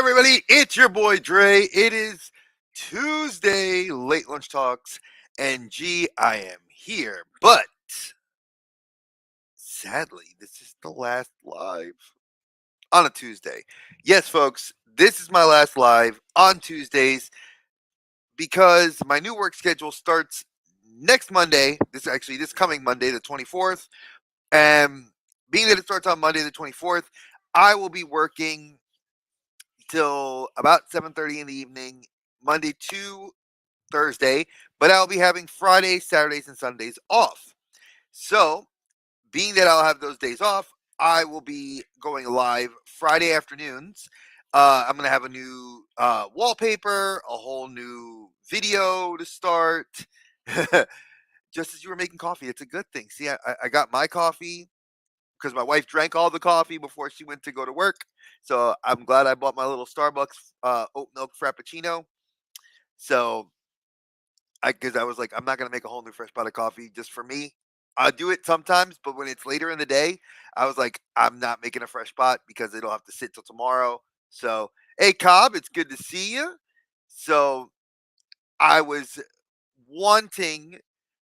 everybody, it's your boy Dre. It is Tuesday, late lunch talks, and I am here. But sadly, this is the last live on a Tuesday. Yes, folks, this is my last live on Tuesdays because my new work schedule starts next Monday. This coming Monday, the 24th. And being that it starts on Monday, the 24th, I will be working till about 7:30 in the evening, Monday to Thursday, but I'll be having Fridays, Saturdays, and Sundays off. So, being that I'll have those days off, I will be going live Friday afternoons. I'm going to have a new wallpaper, a whole new video to start. Just as you were making coffee, it's a good thing. See, I got my coffee because my wife drank all the coffee before she went to go to work. So I'm glad I bought my little Starbucks oat milk frappuccino. So because I was like, I'm not gonna make a whole new fresh pot of coffee just for me. I do it sometimes, but when it's later in the day, I was like, I'm not making a fresh pot because it'll have to sit till tomorrow. So, hey Cobb, it's good to see you. So I was wanting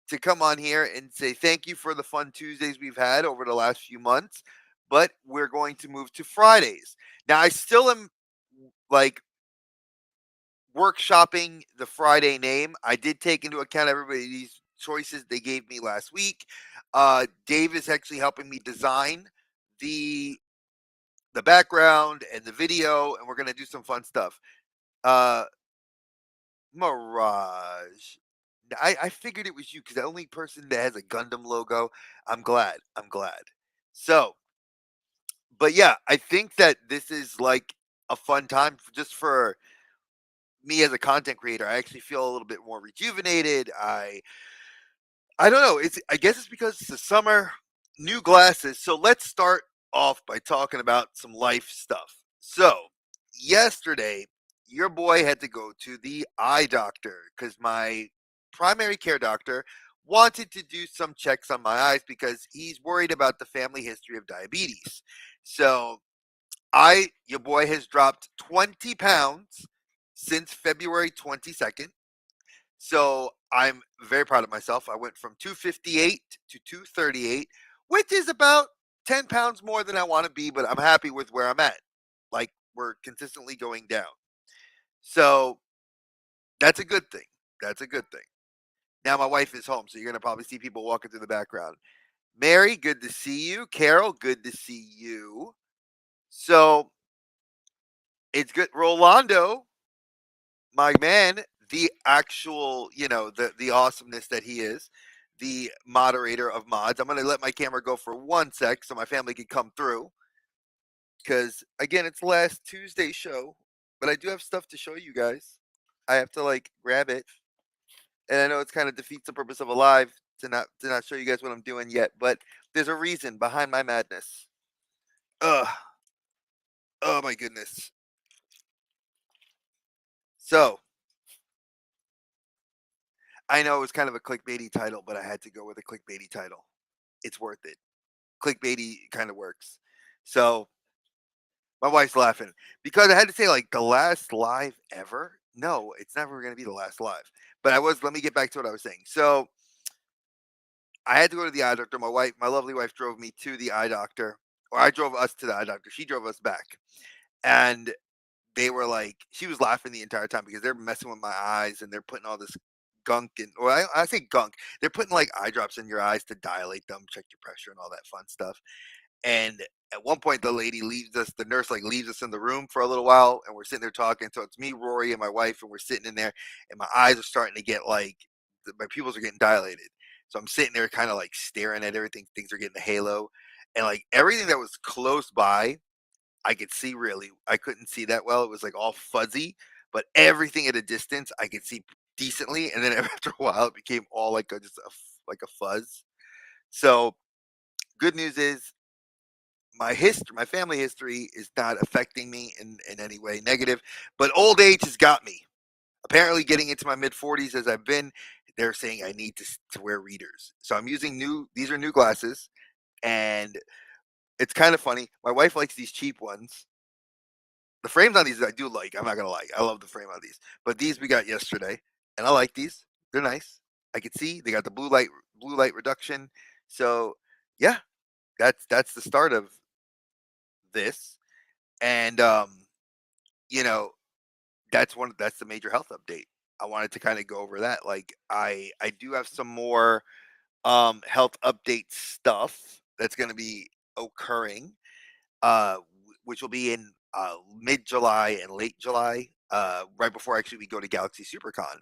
to come on here and say thank you for the fun Tuesdays we've had over the last few months, but we're going to move to Fridays. Now, I still am like workshopping the Friday name. I did take into account everybody's choices they gave me last week. Dave is actually helping me design the the background and the video, and we're gonna do some fun stuff. Uh, Mirage. I figured it was you because the only person that has a Gundam logo. I'm glad. I'm glad. So, but yeah, I think that this is like a fun time just for me as a content creator. I actually feel a little bit more rejuvenated. I don't know. I guess it's because it's the summer, new glasses. So let's start off by talking about some life stuff. So yesterday, your boy had to go to the eye doctor because my primary care doctor wanted to do some checks on my eyes because he's worried about the family history of diabetes. So your boy has dropped 20 pounds since February 22nd. So I'm very proud of myself. I went from 258 to 238, which is about 10 pounds more than I want to be, but I'm happy with where I'm at. Like we're consistently going down. So that's a good thing. That's a good thing. Now my wife is home, so you're going to probably see people walking through the background. Mary, good to see you. Carol, good to see you. So it's good. Rolando, my man, the actual, the awesomeness that he is, the moderator of mods. I'm gonna let my camera go for 1 sec so my family can come through. Because again, it's the last Tuesday show, but I do have stuff to show you guys. I have to like grab it, and I know it's kind of defeats the purpose of a live to not show you guys what I'm doing yet, but there's a reason behind my madness. Ugh, oh my goodness. So I know it was kind of a clickbaity title, but I had to go with a clickbaity title. It's worth it. Clickbaity kind of works. So my wife's laughing because I had to say like the last live ever. No, it's never going to be the last live. But I was. Let me get back to what I was saying. So I had to go to the eye doctor. My lovely wife, drove me to the eye doctor, or I drove us to the eye doctor. She drove us back, and they were like, she was laughing the entire time because they're messing with my eyes and they're putting all this gunk in, or I say gunk. They're putting like eye drops in your eyes to dilate them, check your pressure, and all that fun stuff. And at one point, the nurse like leaves us in the room for a little while, and we're sitting there talking. So it's me, Rory, and my wife, and we're sitting in there, and my eyes are starting to get like, my pupils are getting dilated. So I'm sitting there kind of like staring at everything. Things are getting a halo. And like everything that was close by, I could see really. I couldn't see that well. It was like all fuzzy, but everything at a distance, I could see decently. And then after a while, it became all like like a fuzz. So good news is my family history is not affecting me in any way negative, but old age has got me. Apparently, getting into my mid 40s as I've been, they're saying I need to wear readers. So I'm using these are new glasses, and it's kind of funny. My wife likes these cheap ones, The frames on these I do like. I'm not gonna lie. I love the frame on these. But these we got yesterday, and I like these. They're nice. I can see they got the blue light reduction. So yeah, that's the start of this. And you know, that's the major health update. I wanted to kind of go over that. Like I do have some more health update stuff that's gonna be occurring which will be in mid July and late July, right before actually we go to Galaxy SuperCon,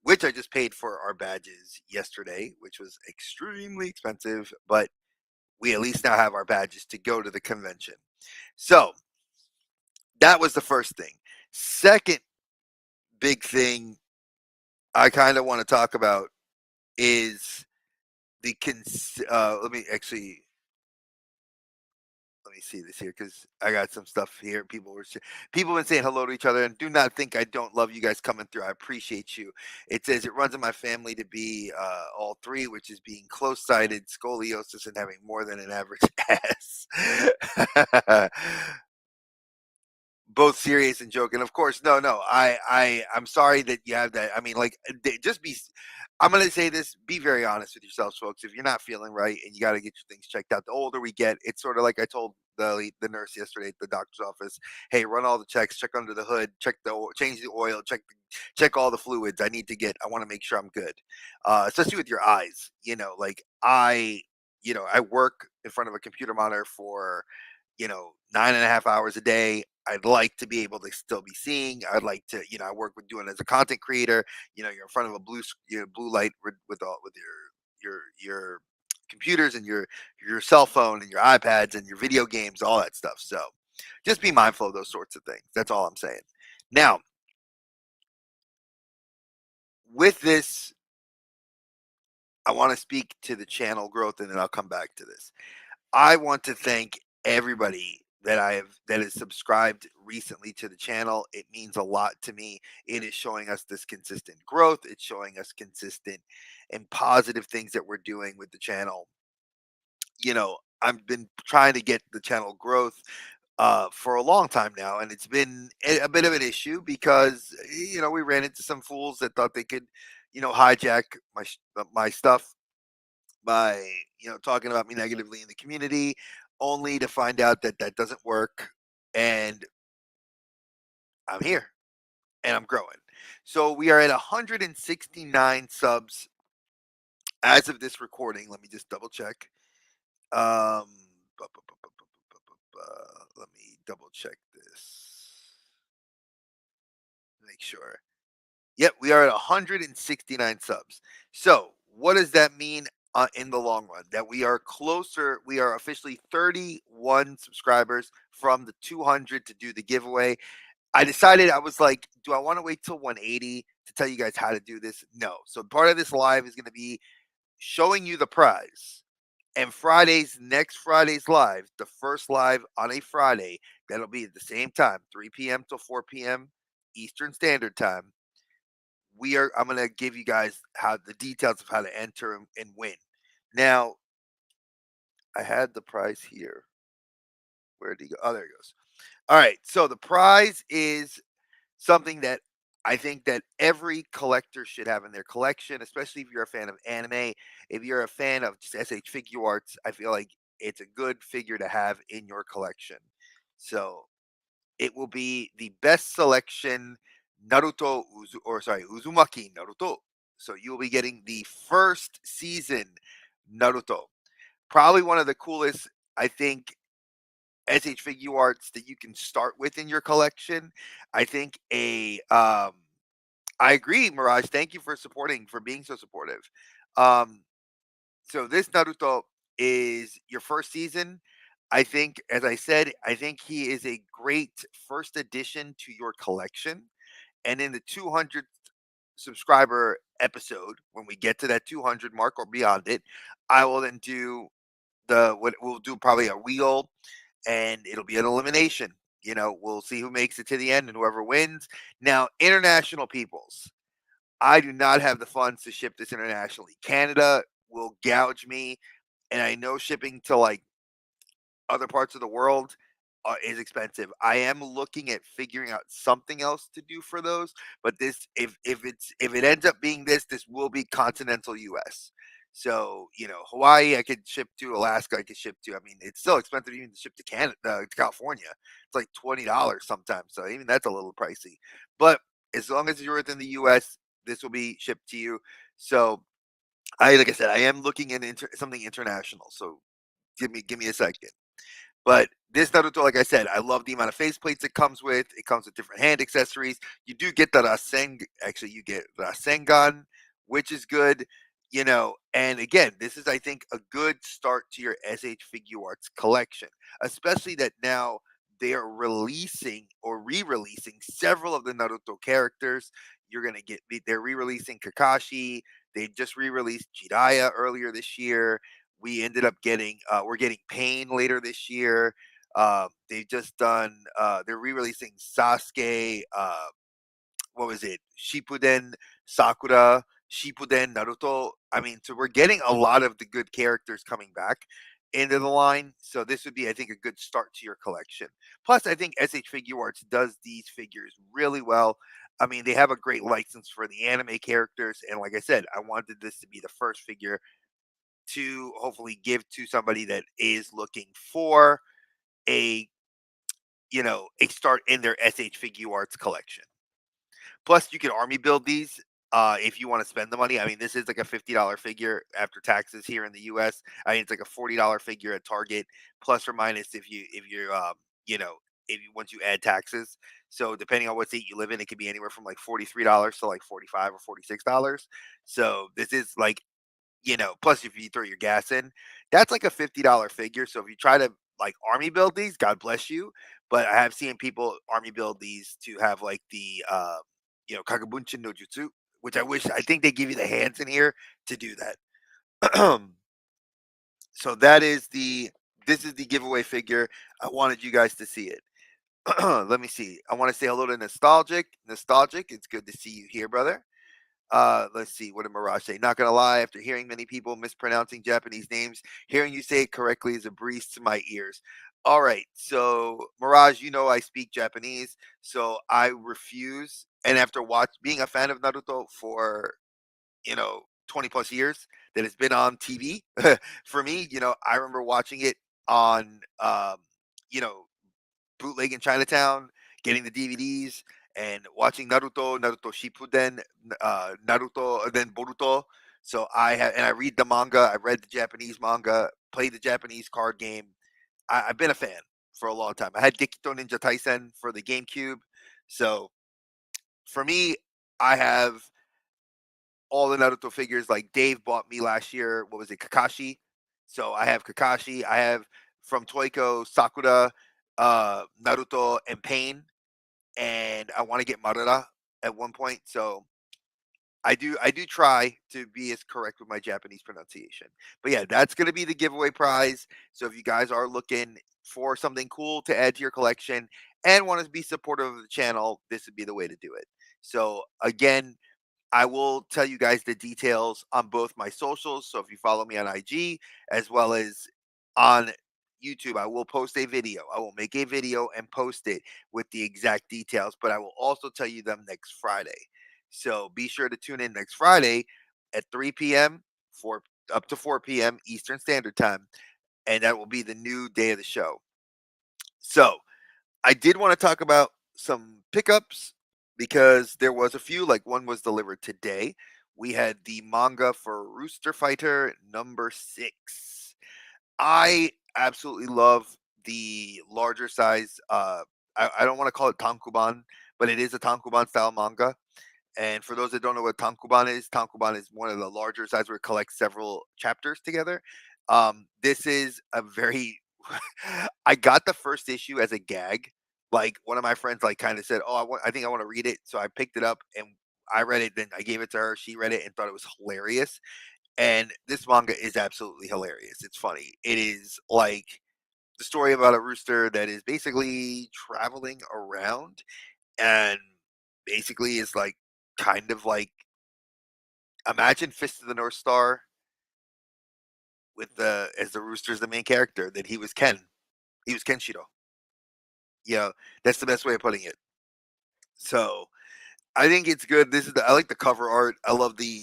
which I just paid for our badges yesterday, which was extremely expensive, but we at least now have our badges to go to the convention. So that was the first thing. Second big thing I kind of want to talk about is let me actually let me see this here because I got some stuff here. People been saying hello to each other, and do not think I don't love you guys coming through. I appreciate you. It says it runs in my family to be all three, which is being close-sighted, scoliosis, and having more than an average ass. Both serious and joking. Of course, no. I'm sorry that you have that. I mean, like, just be. I'm gonna say this: be very honest with yourselves, folks. If you're not feeling right and you got to get your things checked out, the older we get, it's sort of like I told the nurse yesterday at the doctor's office. Hey, run all the checks, check under the hood, change the oil, check all the fluids. I want to make sure I'm good, especially with your eyes. Like I work in front of a computer monitor for 9.5 hours a day. I'd like to be able to still be seeing. I'd like to, I work with doing as a content creator. You're in front of a blue light with your computers and your cell phone and your iPads and your video games, all that stuff. So just be mindful of those sorts of things. That's all I'm saying. Now, with this, I want to speak to the channel growth, and then I'll come back to this. I want to thank everybody that has subscribed recently to the channel. It means a lot to me. It is showing us this consistent growth. It's showing us consistent and positive things that we're doing with the channel. I've been trying to get the channel growth for a long time now, and it's been a bit of an issue because we ran into some fools that thought they could hijack my stuff by talking about me negatively in the community, only to find out that that doesn't work. And I'm here and I'm growing. So we are at 169 subs as of this recording. Let me just double check. um let me double check this, make sure. Yep, we are at 169 subs. So, what does that mean in the long run? That we are closer, we are officially 31 subscribers from the 200 to do the giveaway. I decided, I was like, do I want to wait till 180 to tell you guys how to do this? No. So, part of this live is going to be showing you the prize. And next Friday's live, the first live on a Friday, that'll be at the same time, 3 p.m. till 4 p.m. Eastern Standard Time. I'm going to give you guys how the details of how to enter and win. Now, I had the prize here. Where did he go? Oh, there it goes. All right. So the prize is something that I think that every collector should have in their collection, especially if you're a fan of anime. If you're a fan of just SH Figure Arts, I feel like it's a good figure to have in your collection. So it will be the best selection Uzumaki Naruto. So you will be getting the first season Naruto. Probably one of the coolest, I think, SH Figure Arts that you can start with in your collection. I think I agree, Mirage. Thank you for being so supportive. Um, so this Naruto is your first season. I think, as I said, I think he is a great first addition to your collection. And in the 200th subscriber episode, when we get to that 200 mark or beyond it, I will then do what we'll do, probably a wheel, and it'll be an elimination. We'll see who makes it to the end and whoever wins. Now, international peoples, I do not have the funds to ship this internationally. Canada will gouge me, and I know shipping to like other parts of the world, is expensive. I am looking at figuring out something else to do for those, but this if it ends up being this will be continental US. So, Hawaii I could ship to, Alaska I could ship to. I mean, it's still expensive even to ship to Canada, to California. It's like $20 sometimes. So even that's a little pricey. But as long as you're within the US, this will be shipped to you. So like I said, I am looking at something international. So give me a second. But this Naruto, like I said, I love the amount of faceplates it comes with. It comes with different hand accessories. You do get the actually, you get Rasengan, which is good. And again, this is, I think, a good start to your SH Figure Arts collection, especially that now they are releasing or re-releasing several of the Naruto characters. They're re-releasing Kakashi. They just re-released Jiraiya earlier this year. We're getting Pain later this year. They've just done they're re-releasing Sasuke, what was it, Shippuden Sakura, Shippuden Naruto. I mean, so we're getting a lot of the good characters coming back into the line. So this would be, I think, a good start to your collection. Plus, I think SH Figure Arts does these figures really well. I mean, they have a great license for the anime characters, and like I said, I wanted this to be the first figure to hopefully give to somebody that is looking for a a start in their SH Figure Arts collection. Plus, you can army build these if you want to spend the money. I mean, this is like a $50 figure after taxes here in the U.S. I mean, it's like a $40 figure at Target, plus or minus you know if you once you add taxes. So depending on what state you live in, it could be anywhere from like $43 to like 45 or $46. So this is like, plus if you throw your gas in, that's like a $50 figure. So if you try to like army build these, God bless you. But I have seen people army build these to have like the Kagabunshin no Jutsu, which I think they give you the hands in here to do that. So this is the giveaway figure. I wanted you guys to see it. Let me see. I want to say hello to Nostalgic. Nostalgic, it's good to see you here, brother. Let's see. What did Mirage say? Not gonna lie, after hearing many people mispronouncing Japanese names, hearing you say it correctly is a breeze to my ears. All right. So Mirage, I speak Japanese, so I refuse. And after being a fan of Naruto for 20 plus years that it's been on TV, for me, I remember watching it on you know bootleg in Chinatown, getting the DVDs, and watching Naruto Shippuden, Naruto, and then Boruto. So I read the manga. I read the Japanese manga, played the Japanese card game. I've been a fan for a long time. I had Dikito Ninja Taisen for the GameCube. So for me, I have all the Naruto figures. Like Dave bought me last year. What was it, Kakashi? So I have Kakashi. I have from Toyko Sakura, Naruto, and Pain, and I want to get Madara at one point. So I do try to be as correct with my Japanese pronunciation. But yeah, that's going to be the giveaway prize. So if you guys are looking for something cool to add to your collection and want to be supportive of the channel, this would be the way to do it. So again, I will tell you guys the details on both my socials. So if you follow me on IG as well as on YouTube, I will post a video. I will make a video and post it with the exact details, but I will also tell you them next Friday. So be sure to tune in next Friday at 3 p.m. for up to 4 p.m. Eastern Standard Time, and that will be the new day of the show. So I did want to talk about some pickups because there was a few. Like one was delivered today. We had the manga for Rooster Fighter number 6. I absolutely love the larger size. I don't want to call it tankuban, but it is a tankuban style manga. And for those that don't know what Tankuban is one of the larger size where it collects several chapters together. This is a very I got the first issue as a gag. Like one of my friends like kind of said, "Oh, I think I want to read it." So I picked it up and I read it, then I gave it to her. She read it and thought it was hilarious. And this manga is absolutely hilarious. It's funny. It is like the story about a rooster that is basically traveling around and basically is like kind of like imagine Fist of the North Star with the as the rooster as the main character. That he was Ken. He was Kenshiro. You know, that's the best way of putting it. So I think it's good. I like the cover art. I love the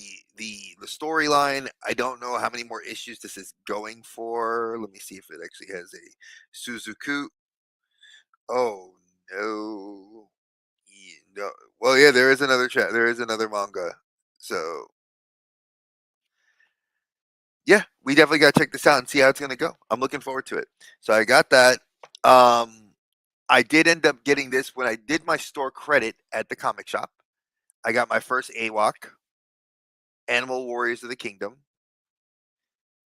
storyline. I don't know how many more issues this is going for. Let me see if it actually has a Suzuku. Oh no. No. Well, yeah, there is another chat. There is another manga. So yeah, we definitely got to check this out and see how it's gonna go. I'm looking forward to it. So I got that. Um, I did end up getting this when I did my store credit at the comic shop. I got my first AWOC, Animal Warriors of the Kingdom.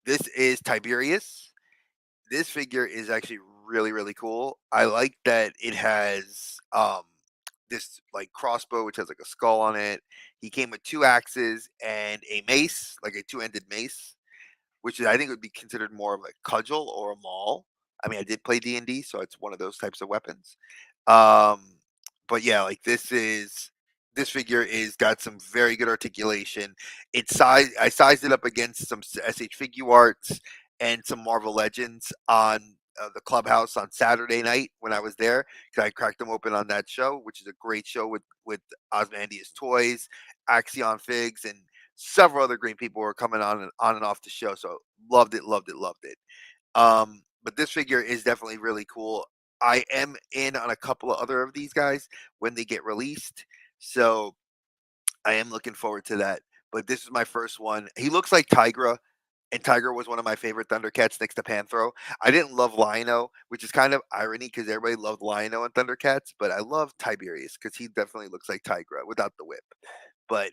This is Tiberius. This figure is actually really really cool. I like that it has this like crossbow which has like a skull on it. He came with two axes and a mace, like a two-ended mace, which is I think would be considered more of a cudgel or a maul. I mean, I did play D&D, so it's one of those types of weapons. Um, but yeah, like this figure is got some very good articulation. I sized it up against some SH Figure Arts and some Marvel Legends on the clubhouse on Saturday night when I was there because I cracked them open on that show, which is a great show with Osmandius Toys, Axion Figs, and several other great people were coming on and off the show. So loved it, loved it, loved it. But this figure is definitely really cool. I am in on a couple of other of these guys when they get released. So I am looking forward to that. But this is my first one. He looks like Tigra, and Tiger was one of my favorite Thundercats next to Panthro. I didn't love Lion-O, which is kind of irony because everybody loved Lion-O and Thundercats, but I love Tiberius because he definitely looks like Tigra without the whip. But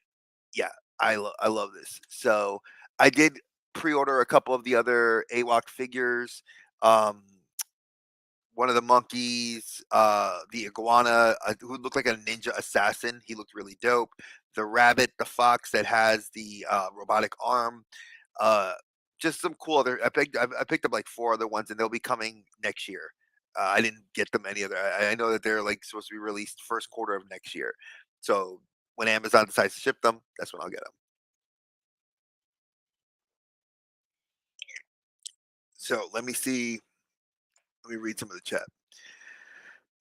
yeah, I love this. So I did pre-order a couple of the other AWOC figures. Um, one of the monkeys, the iguana, who looked like a ninja assassin. He looked really dope. The rabbit, the fox that has the robotic arm. Uh, just some cool other. I picked up like four other ones, and they'll be coming next year. I didn't get them any other. I know that they're like supposed to be released first quarter of next year. So when Amazon decides to ship them, that's when I'll get them. So let me see. Let me read some of the chat.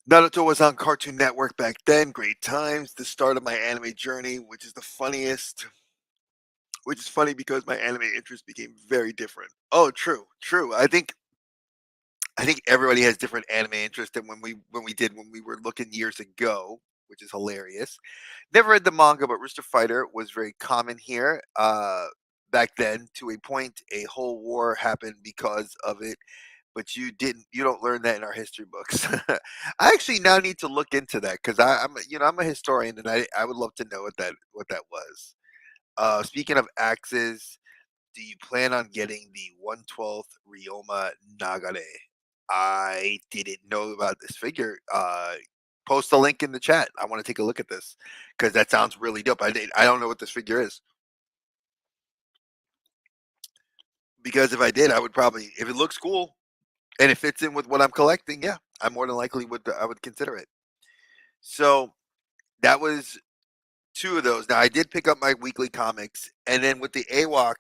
Naruto was on Cartoon Network back then. Great times. The start of my anime journey, which is the funniest. Which is funny because my anime interest became very different. Oh, true, true. I think everybody has different anime interest than when we were looking years ago, which is hilarious. Never read the manga, but Rooster Fighter was very common here. Back then, to a point, a whole war happened because of it. But you don't learn that in our history books. I actually now need to look into that because I'm a historian and I would love to know what that was. Speaking of axes, do you plan on getting the 1/12th Ryoma Nagare? I didn't know about this figure. Post a link in the chat. I want to take a look at this because that sounds really dope. I don't know what this figure is because if I did, I would probably if it looks cool and it fits in with what I'm collecting. Yeah, I more than likely would consider it. So that was two of those. Now I did pick up my weekly comics, and then with the AWOC,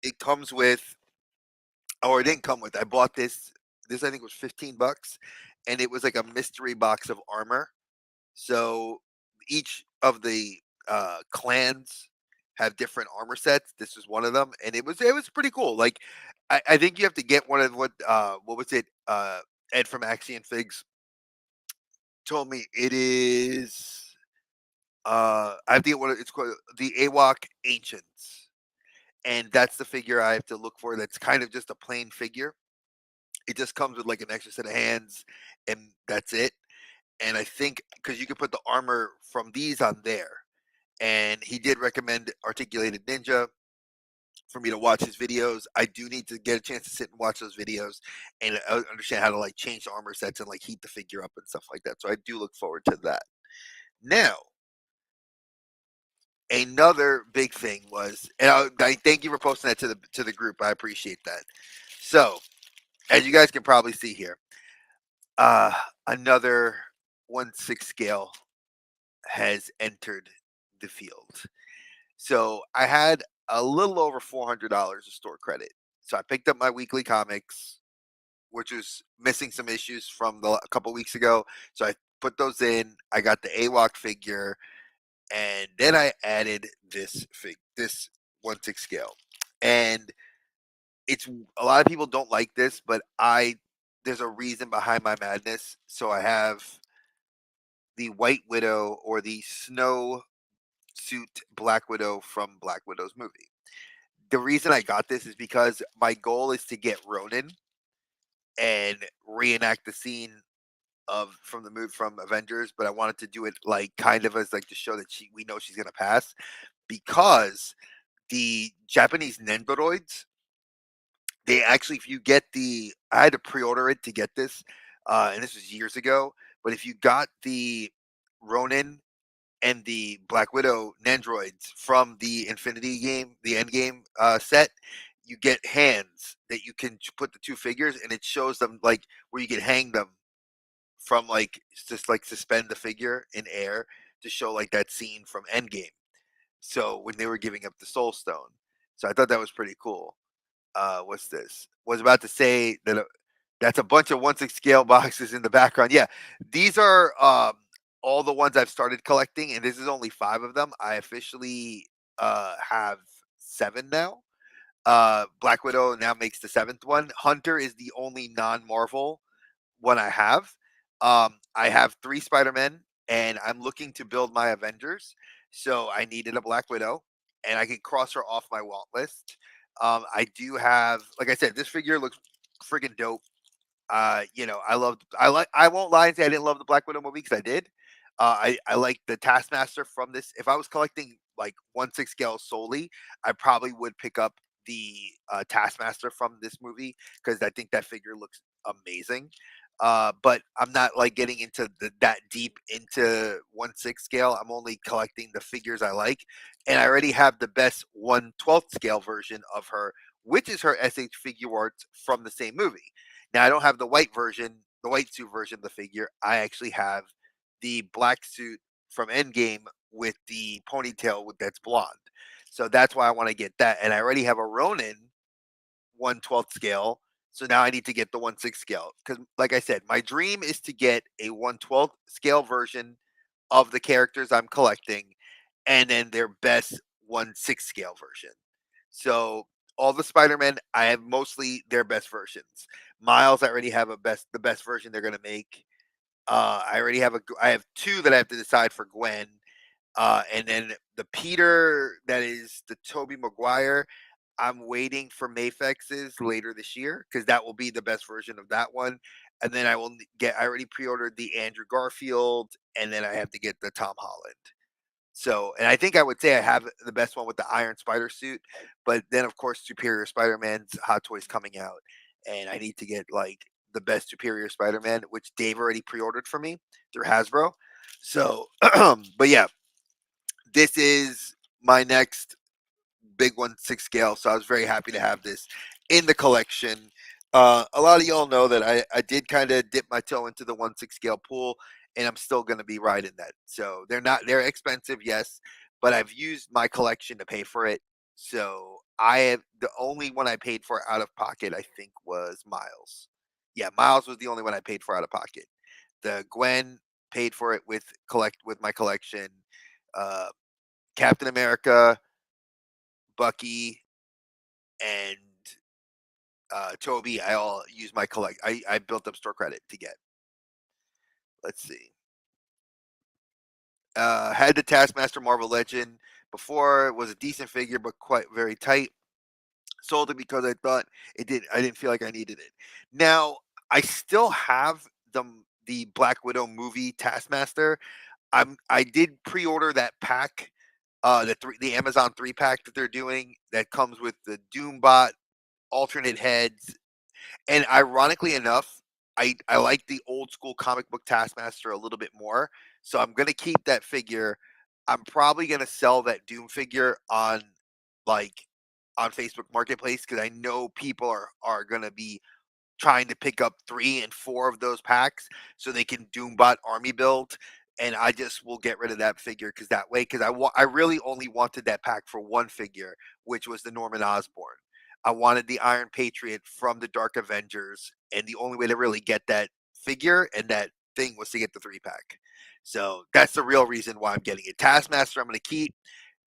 it comes with, or it didn't come with. I bought this. This I think was $15, and it was like a mystery box of armor. So each of the clans have different armor sets. This was one of them, and it was pretty cool. Like I think you have to get one of what was it? Ed from Axion Figs told me it is. I have to get what it's called, the AWOC Ancients, and that's the figure I have to look for. That's kind of just a plain figure. It just comes with like an extra set of hands, and that's it. And I think because you can put the armor from these on there, and he did recommend Articulated Ninja for me to watch his videos. I do need to get a chance to sit and watch those videos and understand how to like change the armor sets and like heat the figure up and stuff like that. So I do look forward to that. Now, another big thing was, and I thank you for posting that to the group. I appreciate that. So, as you guys can probably see here, uh, another 1/6 scale has entered the field. So I had a little over $400 of store credit. So I picked up my weekly comics. which was missing some issues from a couple weeks ago. So I put those in. I got the AWOC figure, and then I added this 1/6 scale. And it's a lot of people don't like this, but there's a reason behind my madness. So I have the White Widow, or the snow suit Black Widow from Black Widow's movie. The reason I got this is because my goal is to get Ronin and reenact the scene of from the movie from Avengers, but I wanted to do it like kind of as like to show that we know she's gonna pass, because the Japanese Nendoroids, they actually, if you get I had to pre-order it to get this, and this was years ago, but if you got the Ronin and the Black Widow Nendroids from the Infinity game, the Endgame set, you get hands that you can put the two figures, and it shows them like where you can hang them from, like just like suspend the figure in air to show like that scene from Endgame. So when they were giving up the Soul Stone, so I thought that was pretty cool. What's this? Was about to say that that's a bunch of 1/6 scale boxes in the background. Yeah, these are all the ones I've started collecting, and this is only 5 of them. I officially have 7 now. Black Widow now makes the 7th one. Hunter is the only non-Marvel one I have. I have 3 Spider-Men, and I'm looking to build my Avengers. So I needed a Black Widow, and I can cross her off my want list. I do have, like I said, this figure looks friggin' dope. I won't lie and say I didn't love the Black Widow movie, because I did. I like the Taskmaster from this. If I was collecting like 1/6 scale solely, I probably would pick up the Taskmaster from this movie, because I think that figure looks amazing. But I'm not like getting into that deep into 1/6 scale. I'm only collecting the figures I like, and I already have the best 1/12 scale version of her, which is her SH figure arts from the same movie. Now I don't have the white version, the white suit version of the figure. I actually have the black suit from Endgame with the ponytail that's blonde. So that's why I want to get that. And I already have a Ronin 1/12 scale. So now I need to get the 1/6 scale. Because, like I said, my dream is to get a 1/12 scale version of the characters I'm collecting, and then their best 1/6 scale version. So all the Spider-Men, I have mostly their best versions. Miles, I already have the best version they're gonna make. I have 2 that I have to decide for Gwen. And then the Peter, that is the Toby Maguire. I'm waiting for Mafex's later this year, because that will be the best version of that one. And then I already pre-ordered the Andrew Garfield, and then I have to get the Tom Holland. So, and I think I would say I have the best one with the Iron Spider suit, but then of course Superior Spider-Man's Hot Toys coming out, and I need to get like the best Superior Spider-Man, which Dave already pre-ordered for me through Hasbro. So, but yeah, this is my next big 1/6 scale. So I was very happy to have this in the collection. A lot of y'all know that I did kind of dip my toe into the 1/6 scale pool, and I'm still going to be riding that. So they're expensive, yes, but I've used my collection to pay for it. So I have the only one I paid for out of pocket, I think, was Miles. Yeah, Miles was the only one I paid for out of pocket. The Gwen paid for it with my collection. Uh, Captain America, Bucky, and Toby, I all use my collect. I built up store credit to get. Let's see. Had the Taskmaster Marvel Legend before. It was a decent figure, but quite very tight. Sold it because I thought it did. I didn't feel like I needed it. Now I still have the Black Widow movie Taskmaster. I did pre-order that pack, the Amazon 3 pack that they're doing, that comes with the Doombot alternate heads. And ironically enough, I like the old school comic book Taskmaster a little bit more. So I'm gonna keep that figure. I'm probably gonna sell that Doom figure like on Facebook Marketplace, because I know people are gonna be trying to pick up 3 and 4 of those packs so they can Doombot army build. And I just will get rid of that figure, because that way, because I really only wanted that pack for one figure, which was the Norman Osborn. I wanted the Iron Patriot from the Dark Avengers, and the only way to really get that figure and that thing was to get the 3-pack. So that's the real reason why I'm getting it. Taskmaster, I'm going to keep.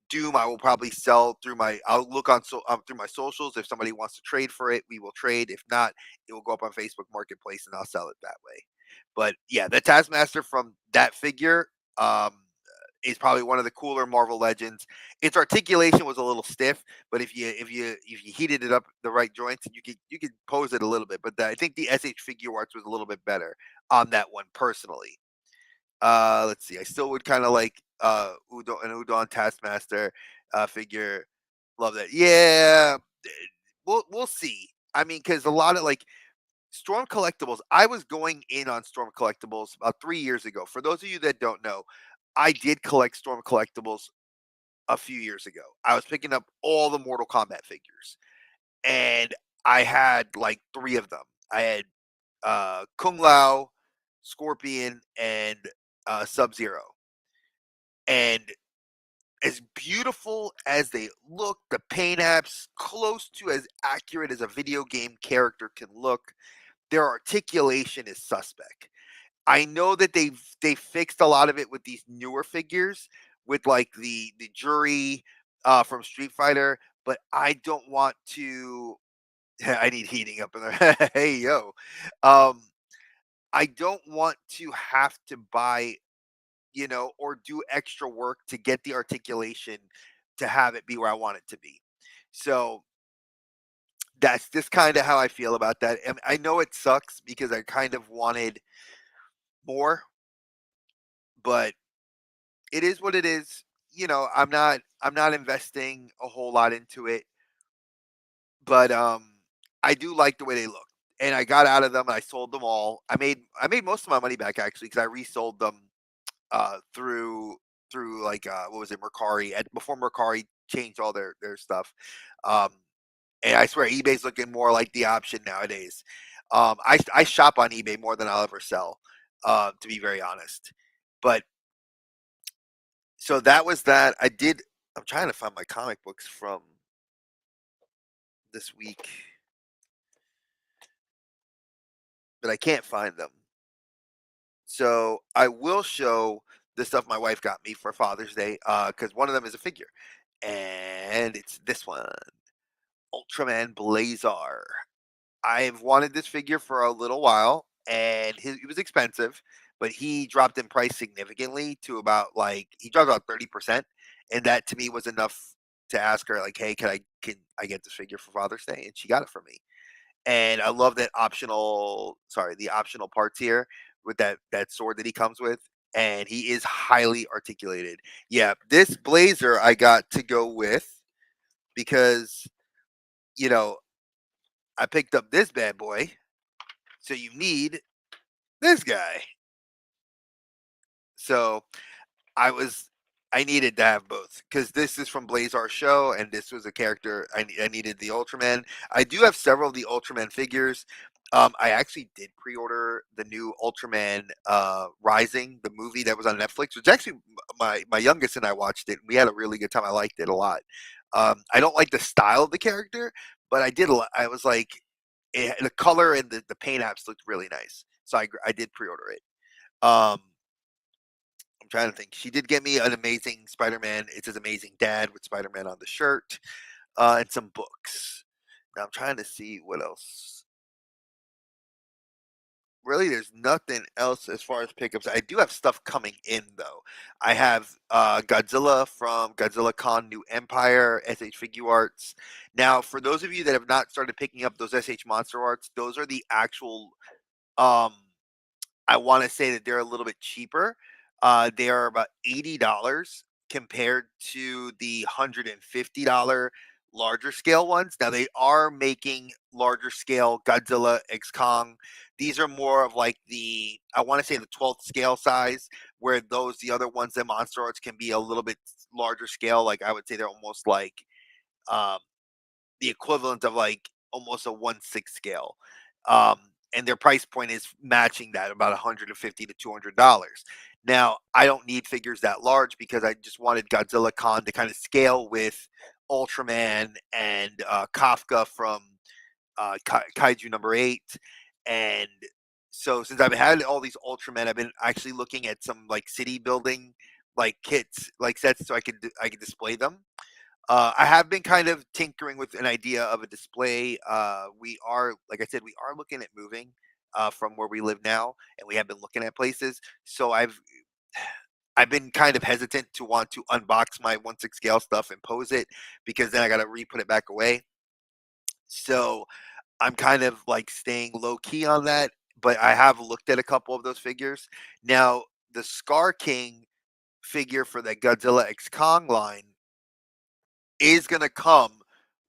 Doom, I will probably sell through my. I'll look on through my socials. If somebody wants to trade for it, we will trade. If not, it will go up on Facebook Marketplace, and I'll sell it that way. But yeah, the Taskmaster from that figure um, is probably one of the cooler Marvel Legends. Its articulation was a little stiff, but if you heated it up the right joints, you could pose it a little bit. But I think the SH Figure Arts was a little bit better on that one personally. Let's see. I still would kind of like Udon Taskmaster figure. Love that. Yeah, we'll see. I mean, because a lot of like Storm Collectibles, I was going in on Storm Collectibles about 3 years ago. For those of you that don't know, I did collect Storm Collectibles a few years ago. I was picking up all the Mortal Kombat figures, and I had like three of them. I had Kung Lao, Scorpion, and Sub Zero. And as beautiful as they look, the paint apps close to as accurate as a video game character can look, their articulation is suspect. I know that they fixed a lot of it with these newer figures, with like the jury from Street Fighter, but I don't want to. I need heating up in there. Hey yo, um, I don't want to have to buy, or do extra work to get the articulation to have it be where I want it to be. So that's just kind of how I feel about that. And I know it sucks because I kind of wanted more, but it is what it is. I'm not investing a whole lot into it, but I do like the way they look. And I got out of them and I sold them all. I made most of my money back actually because I resold them through like what was it, Mercari, before Mercari changed all their stuff. Um, and I swear eBay's looking more like the option nowadays. I shop on eBay more than I'll ever sell, to be very honest. But so that was that. I'm trying to find my comic books from this week, but I can't find them. So I will show the stuff my wife got me for Father's Day, because one of them is a figure, and it's this one, Ultraman Blazar. I've wanted this figure for a little while, and it was expensive, but he dropped in price significantly to about like he dropped about 30%, and that to me was enough to ask her like, "Hey, can I get this figure for Father's Day?" And she got it for me. And I love that the optional parts here with that sword that he comes with, and he is highly articulated. Yeah, this blazer I got to go with because you know I picked up this bad boy, so you need this guy. So I was I needed to have both because this is from Blazar Show, and this was a character I needed the Ultraman. I do have several of the Ultraman figures. I actually did pre-order the new Ultraman Rising, the movie that was on Netflix, which actually my youngest and I watched it. And we had a really good time. I liked it a lot. I don't like the style of the character, but I was like, the color and the paint apps looked really nice, so I did pre-order it. Um, I'm trying to think. She did get me an amazing Spider-Man. It says "Amazing Dad" with Spider-Man on the shirt, and some books. Now I'm trying to see what else. Really, there's nothing else as far as pickups. I do have stuff coming in though. I have Godzilla from Godzilla Con New Empire SH Figure Arts. Now, for those of you that have not started picking up those SH Monster Arts, those are the actual um I want to say that they're a little bit cheaper. They are about $80 compared to the $150 larger scale ones. Now they are making larger scale Godzilla X Kong. These are more of like I want to say the 12th scale size, where the other ones, the Monster Arts, can be a little bit larger scale. Like I would say they're almost like um, the equivalent of like almost a 1/6 scale. Um, and their price point is matching that, about $150 to $200. Now, I don't need figures that large because I just wanted Godzilla Con to kind of scale with Ultraman and Kafka from Kaiju number 8. And so since I've had all these Ultramen, I've been actually looking at some like city building like kits, like sets, so I could display them. I have been kind of tinkering with an idea of a display. We are, like I said, we are looking at moving from where we live now, and we have been looking at places. So I've been kind of hesitant to want to unbox my 1/6 scale stuff and pose it because then I got to re-put it back away. So I'm kind of like staying low key on that, but I have looked at a couple of those figures. Now, the Scar King figure for the Godzilla X Kong line is gonna come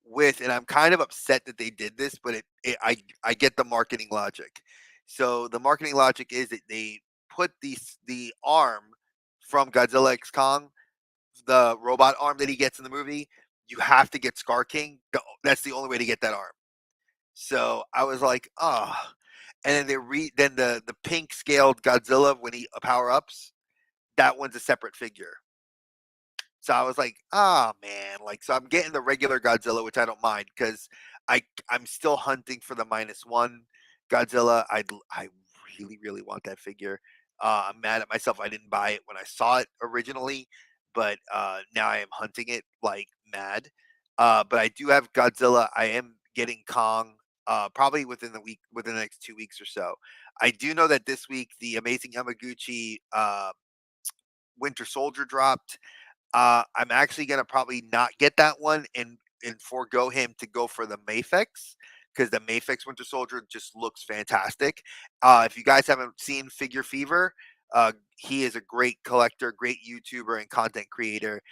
with, and I'm kind of upset that they did this, but I get the marketing logic. So the marketing logic is that they put the arm from Godzilla X Kong, the robot arm that he gets in the movie. You have to get Scar King. That's the only way to get that arm. So I was like, oh. And then then the pink scaled Godzilla when he power ups, that one's a separate figure. So I was like, "Ah, man!" Like, so I'm getting the regular Godzilla, which I don't mind because I'm still hunting for the -1 Godzilla. I really want that figure. I'm mad at myself. I didn't buy it when I saw it originally, but now I am hunting it like mad. But I do have Godzilla. I am getting Kong. Probably within within the next 2 weeks or so. I do know that this week the Amazing Yamaguchi Winter Soldier dropped. I'm actually gonna probably not get that one and forego him to go for the Mafex because the Mafex Winter Soldier just looks fantastic. If you guys haven't seen Figure Fever, he is a great collector, great YouTuber, and content creator.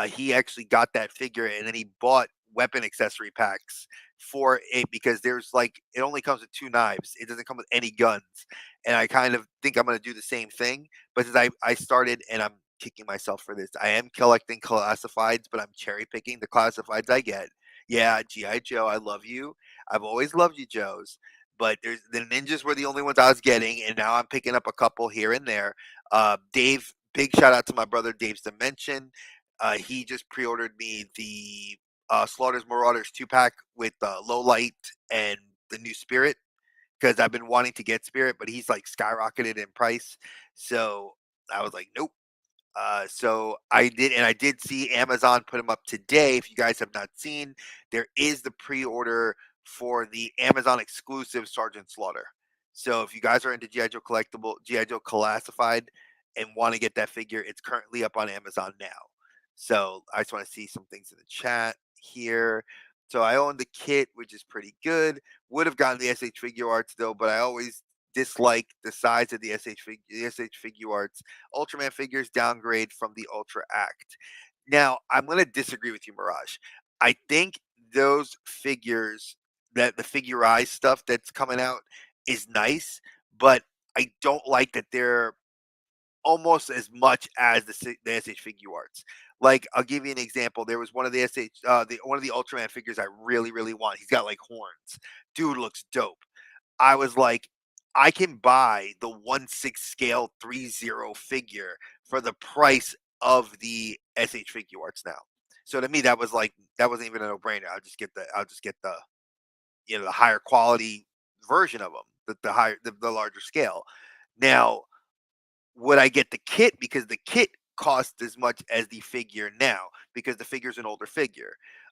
He actually got that figure and then he bought weapon accessory packs for it because there's like it only comes with two knives. It doesn't come with any guns. And I kind of think I'm gonna do the same thing. But since I started and I'm kicking myself for this. I am collecting classifieds, but I'm cherry picking the classifieds I get. Yeah, GI Joe, I love you. I've always loved you, Joes. But there's the ninjas were the only ones I was getting, and now I'm picking up a couple here and there. Dave, big shout out to my brother Dave's Dimension. He just pre-ordered me the Slaughter's Marauders 2 pack with Low Light and the new Spirit because I've been wanting to get Spirit, but he's like skyrocketed in price. So I was like, nope. So I did, and I did see Amazon put them up today. If you guys have not seen, there is the pre-order for the Amazon exclusive Sergeant Slaughter. So if you guys are into GI Joe collectible, GI Joe classified, and want to get that figure, it's currently up on Amazon now. So I just want to see some things in the chat here. So I own the kit, which is pretty good. Would have gotten the SH figure arts though, but I always dislike the size of the SH figure arts. Ultraman figures downgrade from the Ultra Act. Now, I'm going to disagree with you, Mirage. I think those figures, that the figurized stuff that's coming out is nice, but I don't like that they're almost as much as the SH figure arts. Like, I'll give you an example. There was one of the one of the Ultraman figures I really want. He's got like horns. Dude looks dope. I was like, I can buy the 1/6 scale 3-0 figure for the price of the SH figure arts now. So to me, that was like that wasn't even a no brainer. I'll just get the the higher quality version of them, the higher the larger scale. Now, would I get the kit because the kit costs as much as the figure now because the figure's an older figure.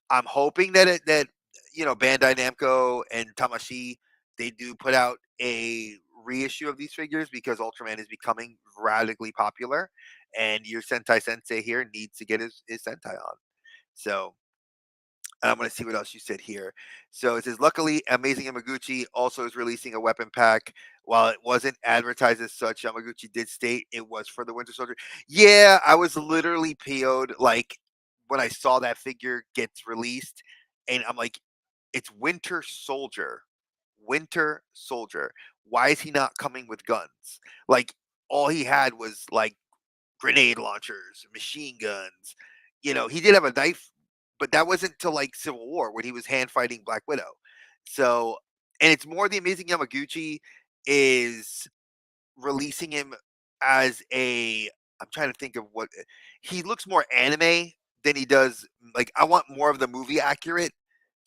I'm hoping that Bandai Namco and Tamashi they do put out a reissue of these figures because Ultraman is becoming radically popular, and your Sentai Sensei here needs to get his Sentai on. So I'm going to see what else you said here. So it says, luckily, Amazing Yamaguchi also is releasing a weapon pack. While it wasn't advertised as such, Yamaguchi did state it was for the Winter Soldier. Yeah, I was literally PO'd like when I saw that figure gets released, and I'm like, it's Winter Soldier. Winter Soldier. Why is he not coming with guns? Like, all he had was like grenade launchers, machine guns. He did have a knife, but that wasn't till like Civil War when he was hand fighting Black Widow. So, and it's more the Amazing Yamaguchi is releasing him as a. I'm trying to think of what he looks more anime than he does. Like, I want more of the movie accurate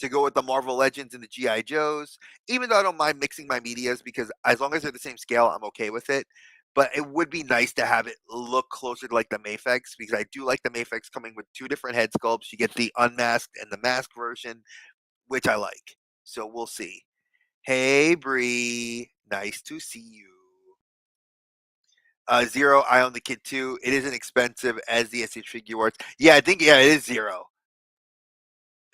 to go with the Marvel Legends and the GI Joes. Even though I don't mind mixing my medias because as long as they're the same scale, I'm okay with it. But it would be nice to have it look closer to like the Mafex because I do like the Mafex coming with two different head sculpts. You get the unmasked and the masked version, which I like. So we'll see. Hey Bree, nice to see you. Zero, I own the kit too. It isn't expensive as the SH Figure Arts. Yeah, I think it is zero.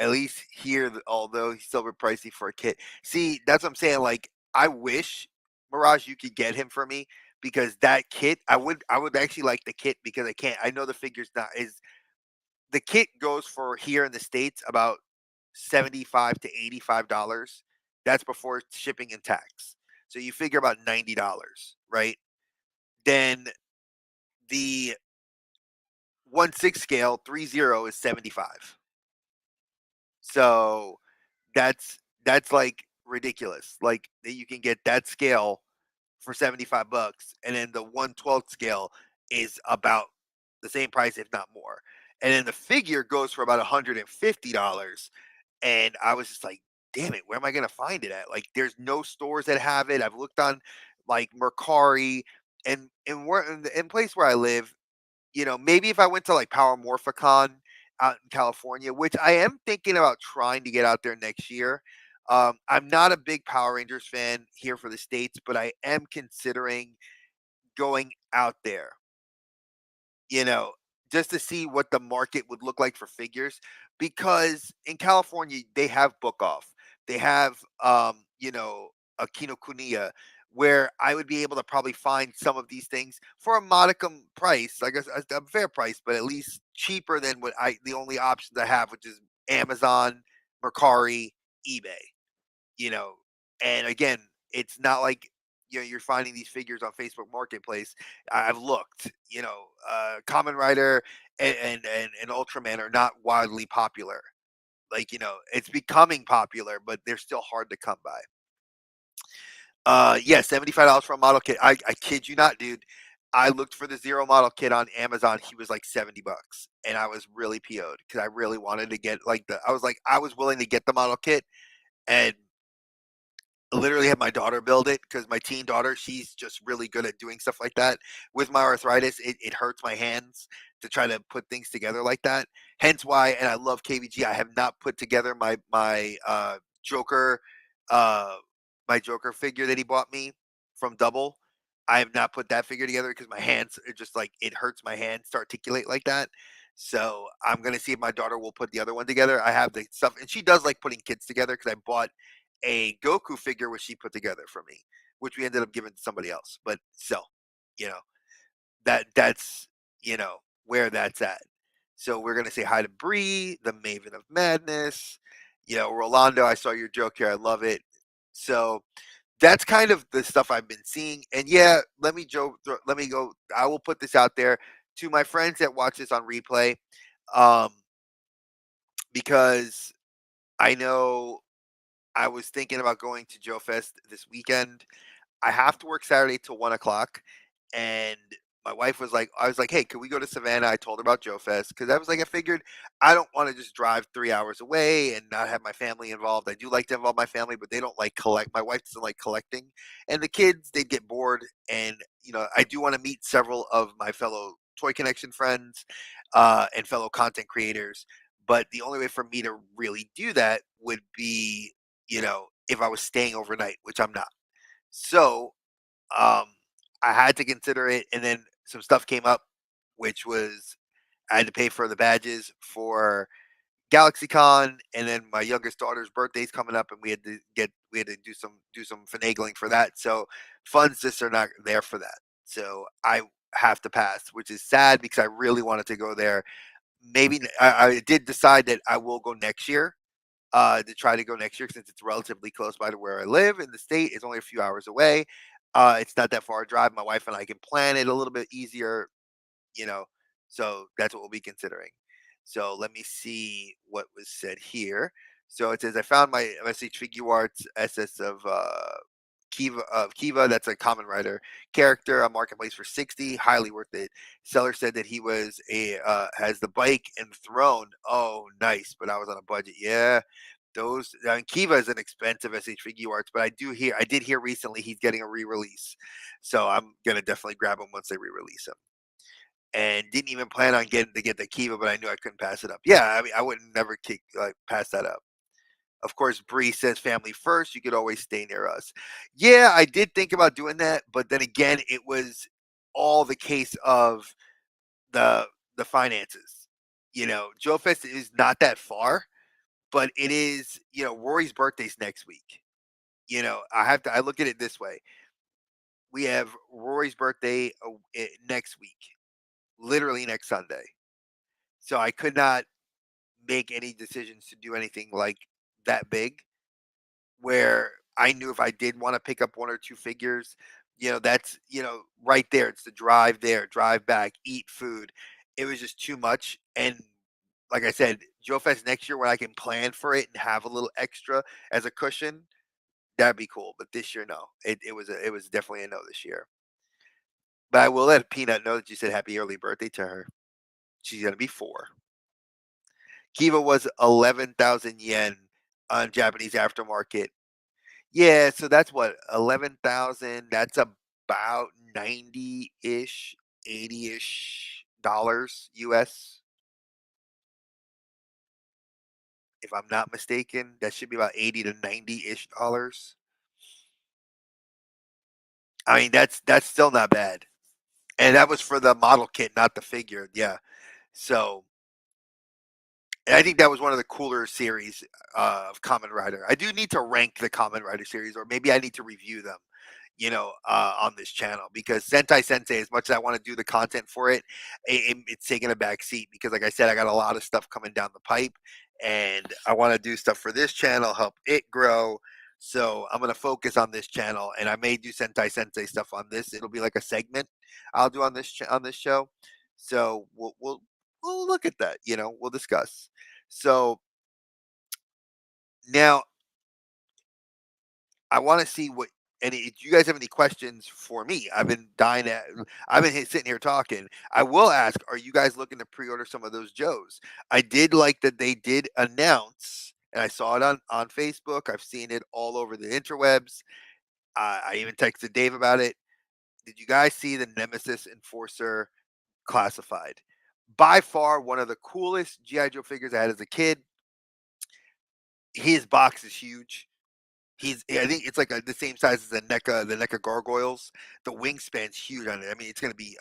At least here, although he's still pricey for a kit. See, that's what I'm saying. Like, I wish Mirage you could get him for me because that kit, I would actually like the kit because I can't. I know the figure's not is the kit goes for here in the states about $75 to $85. That's before shipping and tax. So you figure about $90, right? Then the 1/6 scale 30 is 75. So that's like ridiculous. Like that you can get that scale for 75 bucks and then the 1/12 scale is about the same price if not more. And then the figure goes for about $150 and I was just like, "Damn it, where am I going to find it at?" Like there's no stores that have it. I've looked on like Mercari and where in place where I live, maybe if I went to like Power Morphicon out in California, which I am thinking about trying to get out there next year. I'm not a big Power Rangers fan here for the States, but I am considering going out there, you know, just to see what the market would look like for figures. Because in California, they have Book Off, they have, a Kinokuniya, where I would be able to probably find some of these things for a modicum price, I guess a fair price, but at least cheaper than the only options I have, which is Amazon, Mercari, eBay you know and again, it's not like you're finding these figures on Facebook Marketplace. I've looked, Common Rider and Ultraman are not wildly popular. Like, it's becoming popular, but they're still hard to come by. Yeah, $75 for a model kit. I kid you not, dude. I looked for the zero model kit on Amazon. He was like 70 bucks. And I was really PO'd because I really wanted to get I was willing to get the model kit and literally had my daughter build it because my teen daughter, she's just really good at doing stuff like that. With my arthritis, it hurts my hands to try to put things together like that. Hence why, and I love KVG. I have not put together my Joker, uh, my Joker figure that he bought me from Double. I have not put that figure together because my hands are just like it hurts my hands to articulate like that. So I'm gonna see if my daughter will put the other one together. I have the stuff, and she does like putting kids together because I bought a Goku figure which she put together for me, which we ended up giving to somebody else. But still, you know, that's where that's at. So we're gonna say hi to Bree, the Maven of Madness. Rolando, I saw your joke here. I love it. So that's kind of the stuff I've been seeing. And yeah, let me go. I will put this out there to my friends that watch this on replay, um, because I know I was thinking about going to Joe Fest this weekend. I have to work Saturday till 1 o'clock, and my wife was like, I was like, "Hey, can we go to Savannah?" I told her about Joe Fest because I was like, I figured I don't want to just drive 3 hours away and not have my family involved. I do like to involve my family, but they don't like collect. My wife doesn't like collecting, and the kids they get bored. And I do want to meet several of my fellow Toy Connection friends and fellow content creators. But the only way for me to really do that would be, if I was staying overnight, which I'm not. So, um, I had to consider it, and then some stuff came up, which was I had to pay for the badges for GalaxyCon, and then my youngest daughter's birthday's coming up, and we had to do some finagling for that. So funds just are not there for that. So I have to pass, which is sad because I really wanted to go there. Maybe I did decide that I will go next year to try to go next year since it's relatively close by to where I live in the state. It's only a few hours away. It's not that far a drive. My wife and I can plan it a little bit easier, you know. So that's what we'll be considering. So let me see what was said here. So it says I found my message Figure Arts SS of Kiva, that's a Common Rider character on Marketplace for 60, highly worth it. Seller said that he was a has the bike and throne. Oh, nice, but I was on a budget. Yeah, those Kiva is an expensive SH Figure Arts, but I did hear recently he's getting a re-release, so I'm gonna definitely grab him once they re-release him. And didn't even plan on getting to get the Kiva, but I knew I couldn't pass it up. Yeah, I mean, I wouldn't never pass that up. Of course, Bree says family first. You could always stay near us. Yeah, I did think about doing that, but then again, it was all the case of the the finances. Joe Fest is not that far, but it is. Rory's birthday's next week. I look at it this way: we have Rory's birthday next week, literally next Sunday. So I could not make any decisions to do anything like that big where I knew if I did want to pick up one or two figures, that's, right there. It's the drive there, drive back, eat food. It was just too much. And like I said, Joe Fest next year when I can plan for it and have a little extra as a cushion, that'd be cool. But this year, no. It was definitely a no this year. But I will let Peanut know that you said happy early birthday to her. She's gonna be 4. Kiva was 11,000 yen on Japanese aftermarket. Yeah, so that's what 11,000. That's about 90-ish, 80-ish dollars US, if I'm not mistaken. That should be about 80 to 90-ish dollars. I mean, that's still not bad. And that was for the model kit, not the figure. Yeah. So and I think that was one of the cooler series of Common Rider. I do need to rank the Common Rider series, or maybe I need to review them, on this channel because Sentai Sensei, as much as I want to do the content for it, it's taking a back seat because, like I said, I got a lot of stuff coming down the pipe, and I want to do stuff for this channel, help it grow. So I'm gonna focus on this channel, and I may do Sentai Sensei stuff on this. It'll be like a segment I'll do on on this show. So we'll look at that. We'll discuss. So now I want to see what. And do you guys have any questions for me? I've been sitting here talking. I will ask, are you guys looking to pre-order some of those Joes? I did like that they did announce, and I saw it on Facebook. I've seen it all over the interwebs. I even texted Dave about it. Did you guys see the Nemesis Enforcer classified? By far, one of the coolest GI Joe figures I had as a kid. His box is huge. I think it's like the same size as the NECA gargoyles. The wingspan's huge on it. I mean, it's gonna be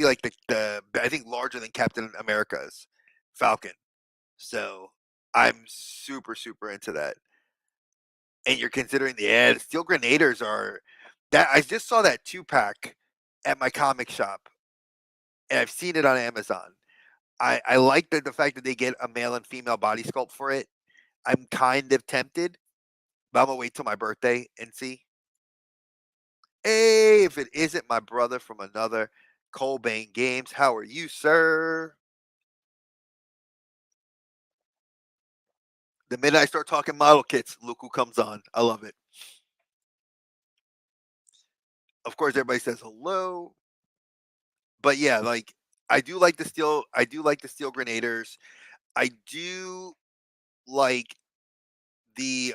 like the I think larger than Captain America's Falcon. So I'm super super into that. And you're considering the Steel Grenadiers are that I just saw that 2-pack at my comic shop, and I've seen it on Amazon. I like the fact that they get a male and female body sculpt for it. I'm kind of tempted, but I'm gonna wait till my birthday and see. Hey, if it isn't my brother from another, Colbane Games, how are you, sir? The minute I start talking model kits, look who comes on. I love it. Of course, everybody says hello, but yeah, like I do like the steel grenaders. I do like the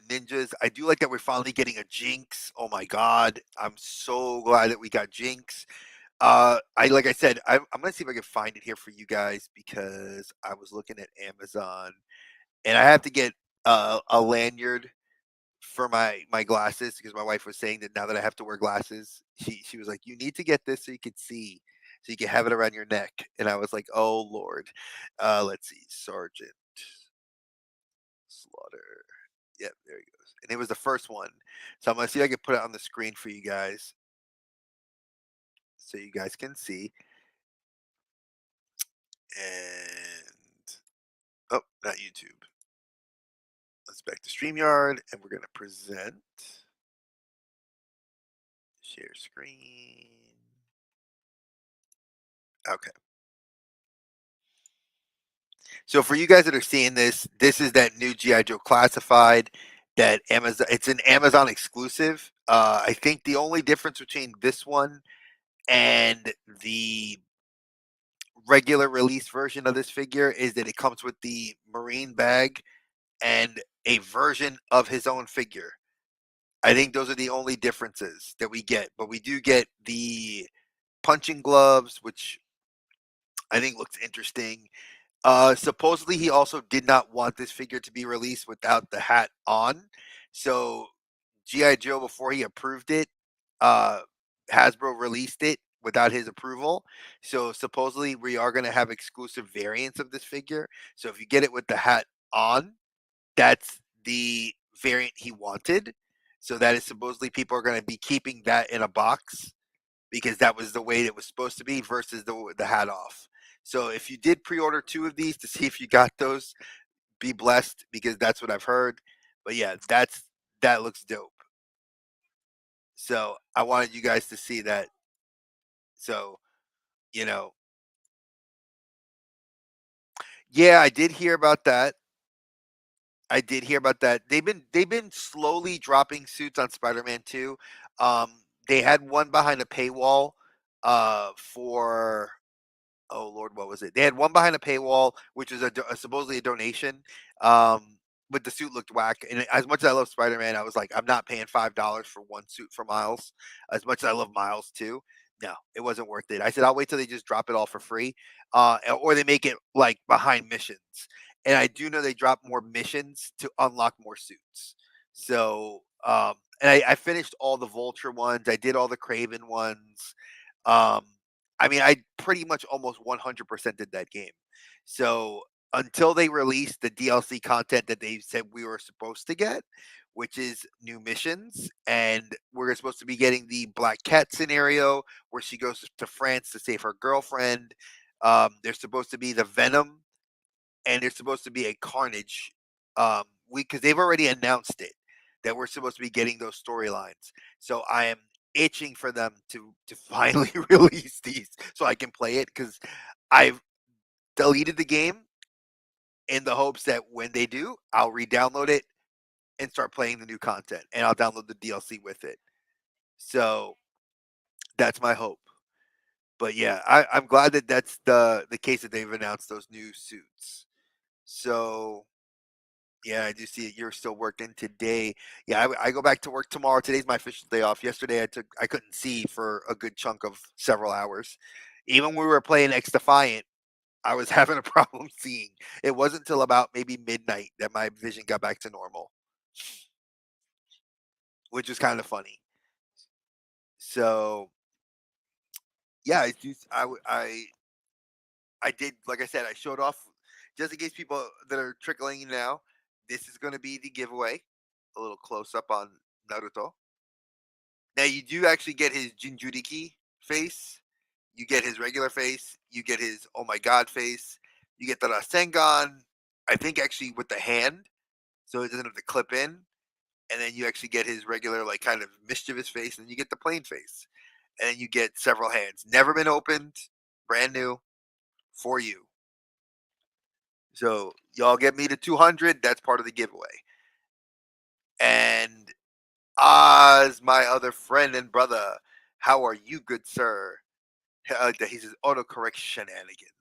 ninjas. I do like that we're finally getting a Jinx. Oh my god, I'm so glad that we got Jinx. I like I said, I'm gonna see if I can find it here for you guys because I was looking at Amazon and I have to get a lanyard for my glasses because my wife was saying that now that I have to wear glasses, she was like, you need to get this so you can see, so you can have it around your neck. And I was like, oh Lord. Let's see, Sergeant Slaughter. Yep, there he goes. And it was the first one. So I'm gonna see if I can put it on the screen for you guys so you guys can see. And oh, not YouTube. Let's back to StreamYard and we're gonna present. Share screen. Okay. So for you guys that are seeing this is that new GI Joe Classified that Amazon. It's an Amazon exclusive. I think the only difference between this one and the regular release version of this figure is that it comes with the marine bag and a version of his own figure. I think those are the only differences that we get, but we do get the punching gloves, which I think looks interesting. Supposedly, he also did not want this figure to be released without the hat on. So, GI Joe, before he approved it, uh, Hasbro released it without his approval. So, supposedly, we are going to have exclusive variants of this figure. So, if you get it with the hat on, that's the variant he wanted. So, that is supposedly people are going to be keeping that in a box because that was the way it was supposed to be versus the hat off. So if you did pre-order two of these to see if you got those, be blessed because that's what I've heard. But yeah, that looks dope. So I wanted you guys to see that. So you know, yeah, I did hear about that. I did hear about that. They've been slowly dropping suits on Spider-Man 2. Um, they had one behind a paywall for oh Lord, what was it? They had one behind a paywall, which was supposedly a donation. But the suit looked whack. And as much as I love Spider Man, I was like, I'm not paying $5 for one suit for Miles. As much as I love Miles too, no, it wasn't worth it. I said I'll wait till they just drop it all for free, or they make it like behind missions. And I do know they drop more missions to unlock more suits. So, and I finished all the Vulture ones. I did all the Craven ones. Um, I mean, I pretty much almost 100% did that game. So until they release the DLC content that they said we were supposed to get, which is new missions, and we're supposed to be getting the Black Cat scenario where she goes to France to save her girlfriend. There's supposed to be the Venom, and there's supposed to be a Carnage. We because they've already announced it that we're supposed to be getting those storylines. So I am itching for them to finally release these so I can play it because I've deleted the game in the hopes that when they do, I'll re-download it and start playing the new content, and I'll download the DLC with it. So that's my hope. But yeah, I'm glad that that's the case that they've announced those new suits. So yeah, I do see it. You're still working today. Yeah, I go back to work tomorrow. Today's my official day off. Yesterday, I couldn't see for a good chunk of several hours. Even when we were playing X Defiant, I was having a problem seeing. It wasn't until about maybe midnight that my vision got back to normal, which is kind of funny. So yeah, I did like I said, I showed off just in case people that are trickling in now. This is going to be the giveaway. A little close up on Naruto. Now you do actually get his Jinjuriki face. You get his regular face. You get his oh my god face. You get the Rasengan. I think actually with the hand, so it doesn't have to clip in. And then you actually get his regular like kind of mischievous face, and then you get the plain face, and then you get several hands. Never been opened, brand new for you. So y'all get me to 200. That's part of the giveaway. And Oz, my other friend and brother, how are you, good sir? He says autocorrect shenanigans.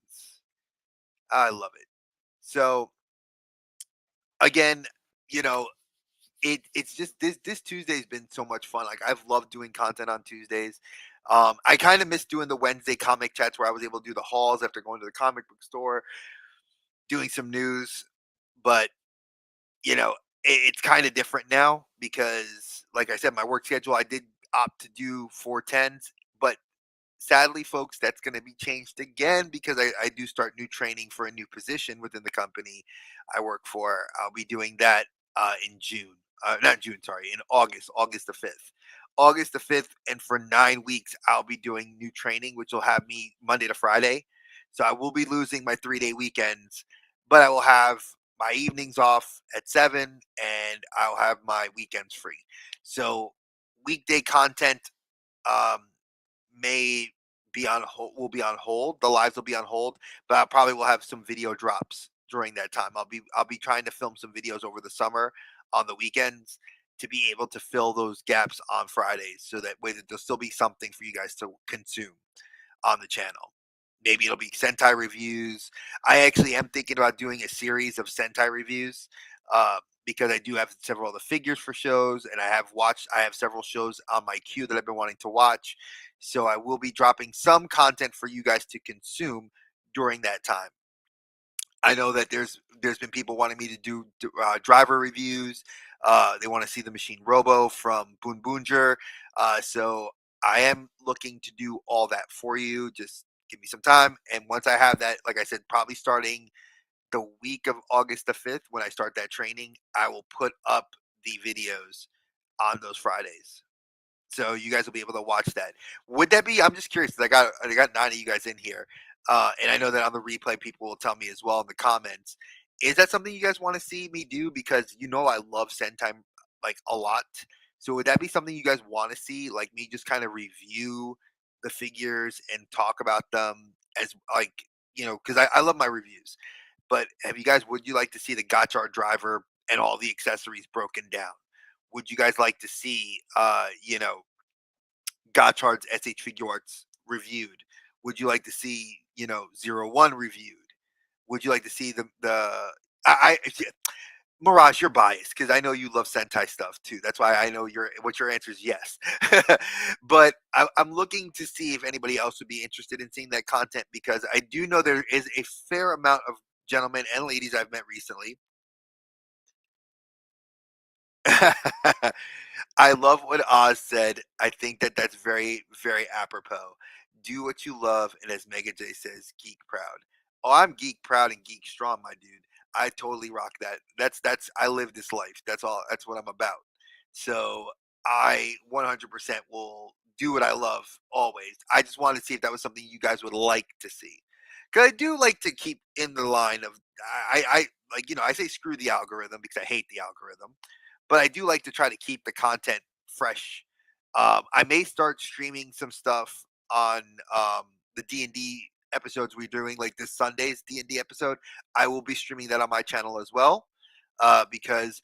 I love it. So again, you know, it's just this Tuesday's been so much fun. Like I've loved doing content on Tuesdays. I kind of miss doing the Wednesday comic chats where I was able to do the hauls after going to the comic book store, doing some news. But you know, it's kind of different now because, like I said, my work schedule I did opt to do 410s, but sadly, folks, that's going to be changed again because I do start new training for a new position within the company I work for. I'll be doing that in June. Not June, sorry, in August, August the 5th. August the 5th, and for 9 weeks, I'll be doing new training, which will have me Monday to Friday. So I will be losing my 3 day weekends, but I will have my evenings off at 7 and I'll have my weekends free. So weekday content um, may be on hold. Will be on hold. The lives will be on hold, but I probably will have some video drops during that time. I'll be trying to film some videos over the summer on the weekends, to be able to fill those gaps on Fridays, so that way that there'll still be something for you guys to consume on the channel. Maybe it'll be Sentai reviews. I actually am thinking about doing a series of Sentai reviews, because I do have several of the figures for shows, and I have several shows on my queue that I've been wanting to watch. So I will be dropping some content for you guys to consume during that time. I know that there's been people wanting me to do driver reviews. They want to see the machine Robo from Boon Boonger. So I am looking to do all that for you. Just give me some time, and once I have that, like I said, probably starting the week of August the 5th when I start that training, I will put up the videos on those Fridays. So you guys will be able to watch that. Would that be? I'm just curious. 'Cause I got 9 of you guys in here, and I know that on the replay, people will tell me as well in the comments. Is that something you guys want to see me do? Because I love Sentai like a lot. So would that be something you guys want to see? Like me just kind of review the figures and talk about them as like because I love my reviews. But have you guys? Would you like to see the Gotchard driver and all the accessories broken down? Would you guys like to see Gotchard's SH Figure Arts reviewed? Would you like to see, 01 reviewed? Would you like to see I Mirage, you're biased because I know you love Sentai stuff too. That's why I know your answer is yes. But I'm looking to see if anybody else would be interested in seeing that content, because I do know there is a fair amount of gentlemen and ladies I've met recently. I love what Oz said. I think that that's very, very apropos. Do what you love, and as Mega J says, geek proud. Oh, I'm geek proud and geek strong, my dude. I totally rock that. That's I live this life. That's all. That's what I'm about. So I 100% will do what I love always. I just wanted to see if that was something you guys would like to see, because I do like to keep in the line of I like I say screw the algorithm because I hate the algorithm, but I do like to try to keep the content fresh. I may start streaming some stuff on the D&D episodes we're doing, like this Sunday's D&D episode. I will be streaming that on my channel as well, because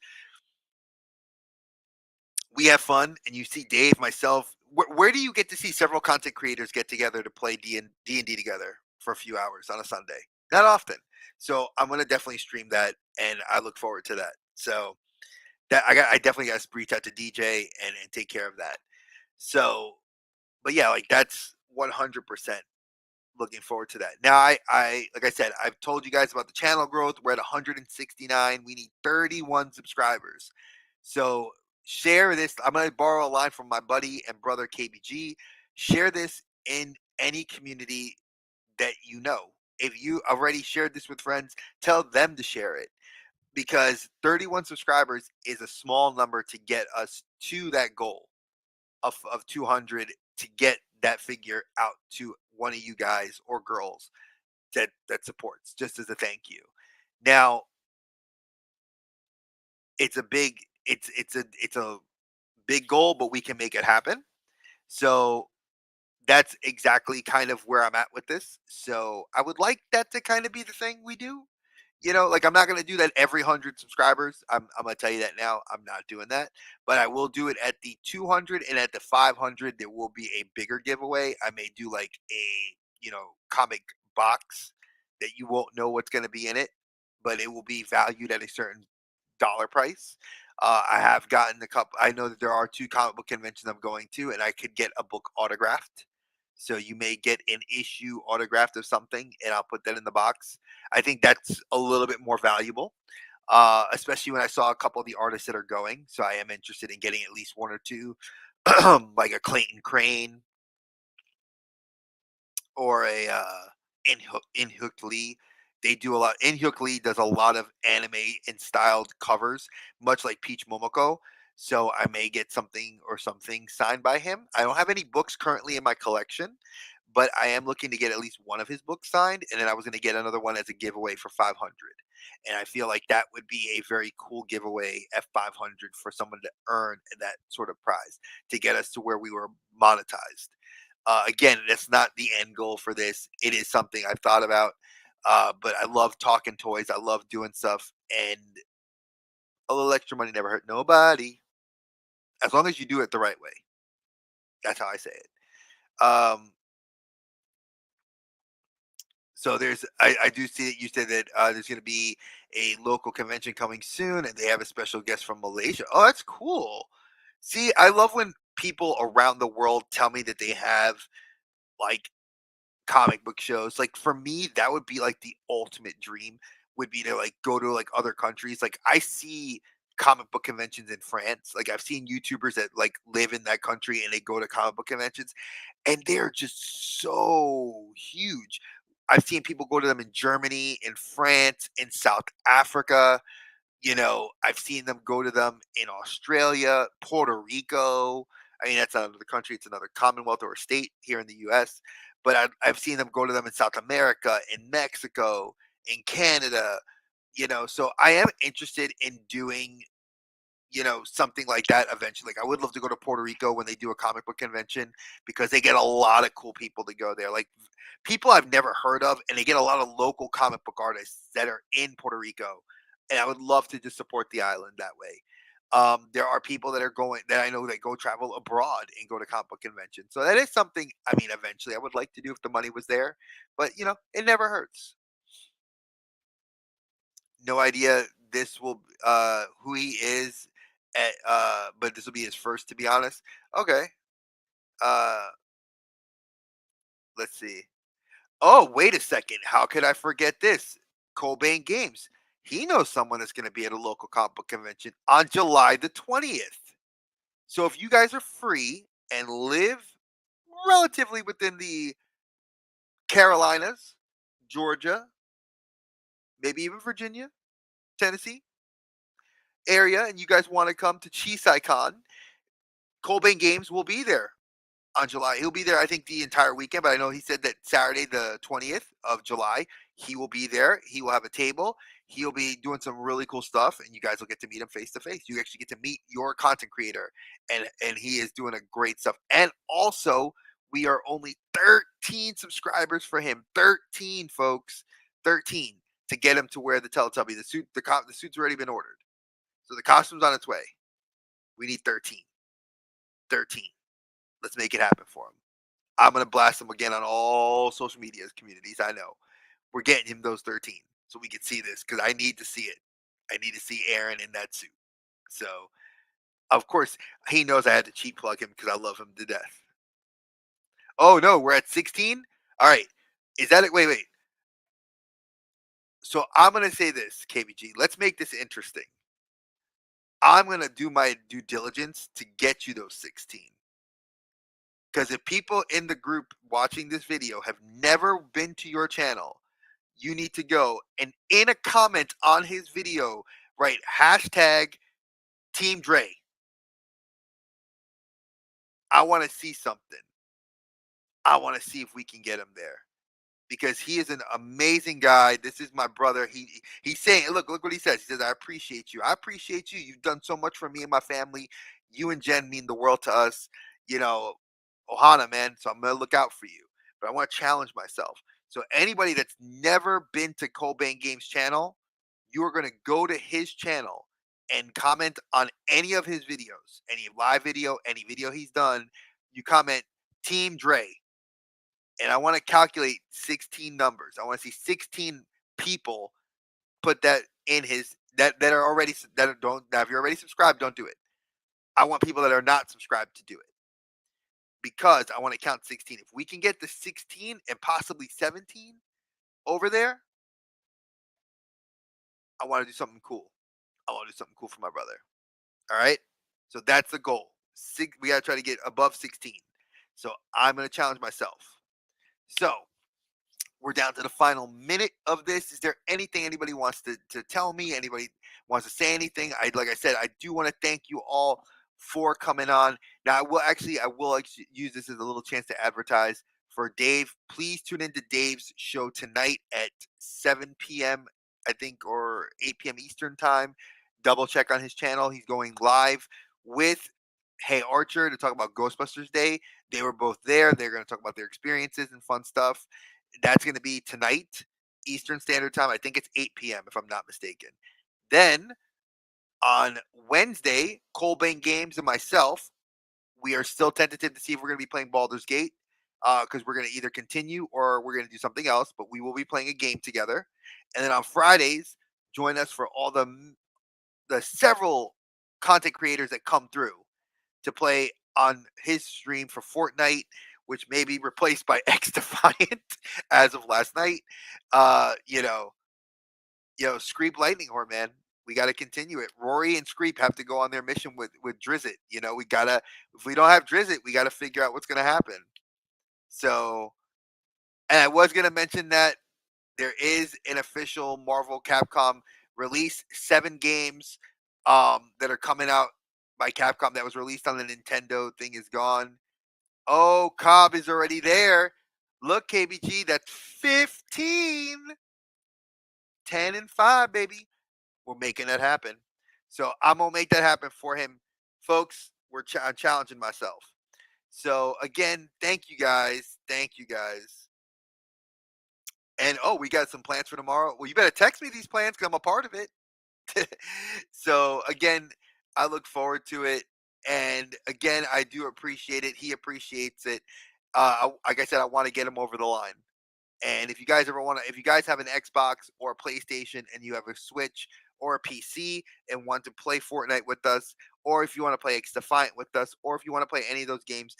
we have fun, and you see Dave, myself. Where do you get to see several content creators get together to play D&D together for a few hours on a Sunday? Not often. So I'm gonna definitely stream that, and I look forward to that. So I definitely got to reach out to DJ and take care of that. So, but yeah, like that's 100% looking forward to that. Now, I like I said, I've told you guys about the channel growth. We're at 169. We need 31 subscribers. So share this. I'm gonna borrow a line from my buddy and brother KBG. Share this in any community that you know. If you already shared this with friends, tell them to share it, because 31 subscribers is a small number to get us to that goal of 200, to get that figure out to one of you guys or girls that supports, just as a thank you. Now, it's a big goal, but we can make it happen. So that's exactly kind of where I'm at with this. So I would like that to kind of be the thing we do. Like I'm not going to do that every 100 subscribers. I'm going to tell you that now. I'm not doing that, but I will do it at the 200, and at the 500. There will be a bigger giveaway. I may do like a, comic box that you won't know what's going to be in it, but it will be valued at a certain dollar price. I have gotten a couple. I know that there are 2 comic book conventions I'm going to, and I could get a book autographed. So you may get an issue autographed of something, and I'll put that in the box. I think that's a little bit more valuable, especially when I saw a couple of the artists that are going. So I am interested in getting at least 1 or 2, like a Clayton Crane or a In Hook Lee. They do a lot. In Hook Lee does a lot of anime and styled covers, much like Peach Momoko. So I may get something signed by him. I don't have any books currently in my collection, but I am looking to get at least one of his books signed, and then I was going to get another one as a giveaway for 500. And I feel like that would be a very cool giveaway at 500 for someone to earn that sort of prize, to get us to where we were monetized. Again, that's not the end goal for this. It is something I've thought about, but I love talking toys. I love doing stuff, and a little extra money never hurt nobody. as long as you do it the right way. That's how I say it. So I do see that you said that there's going to be a local convention coming soon, and they have a special guest from Malaysia. Oh, that's cool. See, I love when people around the world tell me that they have like comic book shows. Like for me, that would be like the ultimate dream would be to like go to like other countries. Like I see comic book conventions in France. Like I've seen YouTubers that like live in that country and they go to comic book conventions and they're just so huge. I've seen people go to them in Germany, in France, in South Africa. I've seen them go to them in Australia, Puerto Rico. I mean, that's not another country; it's another Commonwealth or a state here in the U.S. But I've seen them go to them in South America, in Mexico, in Canada. So I am interested in doing something like that eventually. Like I would love to go to Puerto Rico when they do a comic book convention because they get a lot of cool people to go there. Like people I've never heard of, and they get a lot of local comic book artists that are in Puerto Rico. And I would love to just support the island that way. There are people that are going that I know that go travel abroad and go to comic book conventions. So that is something I mean eventually I would like to do if the money was there. But it never hurts. No idea this will who he is but this will be his first to be honest. Okay. Uh let's see. Oh, wait a second. How could I forget this? Cobain Games. He knows someone that's going to be at a local comic book convention on July the 20th. So if you guys are free and live relatively within the Carolinas, Georgia, maybe even Virginia, Tennessee area, and you guys want to come to ChisaiCon, Cobain Games will be there on July. He'll be there, I think, the entire weekend. But I know he said that Saturday, the 20th of July, he will be there. He will have a table. He'll be doing some really cool stuff, and you guys will get to meet him face to face. You actually get to meet your content creator, and he is doing a great stuff. And also, we are only 13 subscribers for him. 13, folks, 13 to get him to wear the Teletubby. The suit, the suit's already been ordered, so the costume's on its way. We need 13. 13. Let's make it happen for him. I'm gonna blast him again on all social media communities. I know we're getting him those 13 so we can see this because I need to see it. I need to see Aaron in that suit. So of course he knows I had to cheap plug him because I love him to death. Oh no, we're at 16. All right, is that it? Wait, wait. So I'm gonna say this, KBG. Let's make this interesting. I'm gonna do my due diligence to get you those 16. Because if people in the group watching this video have never been to your channel, you need to go and in a comment on his video, write hashtag Team Dre. I want to see something. I want to see if we can get him there because he is an amazing guy. This is my brother. He's saying, look what he says. He says, I appreciate you. I appreciate you. You've done so much for me and my family. You and Jen mean the world to us. You know, Ohana, man. So I'm gonna look out for you. But I want to challenge myself. So anybody that's never been to Cobain Games channel, you are gonna go to his channel and comment on any of his videos, any live video, any video he's done. You comment Team Dre, and I want to calculate 16 numbers. I want to see 16 people put that in his that are already that don't now if you're already subscribed, don't do it. I want people that are not subscribed to do it because I want to count 16. If we can get the 16 and possibly 17 over there, I want to do something cool. I want to do something cool for my brother. All right. So that's the goal. We got to try to get above 16. So I'm going to challenge myself. So we're down to the final minute of this. Is there anything anybody wants to tell me? Anybody wants to say anything? Like I said, I do want to thank you all for coming on. Now I will use this as a little chance to advertise for Dave. Please tune into Dave's show tonight at 7 p.m. I think or 8 p.m. Eastern time. Double check on his channel. He's going live with Hey Archer to talk about Ghostbusters Day. They were both there. They're going to talk about their experiences and fun stuff. That's going to be tonight, Eastern Standard Time. I think it's 8 p.m. if I'm not mistaken. Then On Wednesday, Colbane Games and myself, we are still tentative to see if we're going to be playing Baldur's Gate because we're going to either continue or we're going to do something else. But we will be playing a game together. And then on Fridays, join us for all the several content creators that come through to play on his stream for Fortnite, which may be replaced by X Defiant as of last night. Uh, you know, Screep Lightning Horn, man. We got to continue it. Rory and Screep have to go on their mission with Drizzt. We gotta. If we don't have Drizzt, we got to figure out what's gonna happen. So, and I was gonna mention that there is an official Marvel Capcom release. 7 games that are coming out by Capcom that was released on the Nintendo thing is gone. Oh, Cobb is already there. Look, KBG, that's 15. 10 and 5, baby. We're making that happen. So I'm gonna make that happen for him, folks. I'm challenging myself. So again, thank you guys. Thank you guys. And oh, we got some plans for tomorrow. Well, you better text me these plans because I'm a part of it. So again, I look forward to it. And again, I do appreciate it. He appreciates it. Like I said, I want to get him over the line. And if you guys have an Xbox or a PlayStation and you have a Switch or a PC and want to play Fortnite with us, or if you want to play X Defiant with us, or if you want to play any of those games,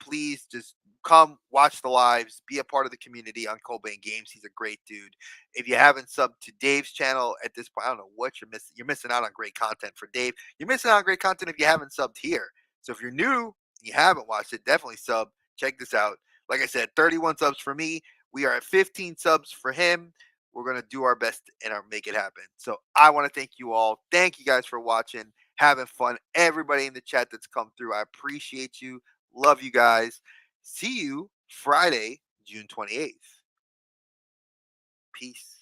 please just come watch the lives, be a part of the community on Colbane Games. He's a great dude. If you haven't subbed to Dave's channel at this point, I don't know what you're missing. You're missing out on great content for Dave. You're missing out on great content if you haven't subbed here. So if you're new and you haven't watched it, definitely sub. Check this out. Like I said, 31 subs for me. We are at 15 subs for him. We're going to do our best and make it happen. So I want to thank you all. Thank you guys for watching, having fun. Everybody in the chat that's come through, I appreciate you. Love you guys. See you Friday, June 28th. Peace.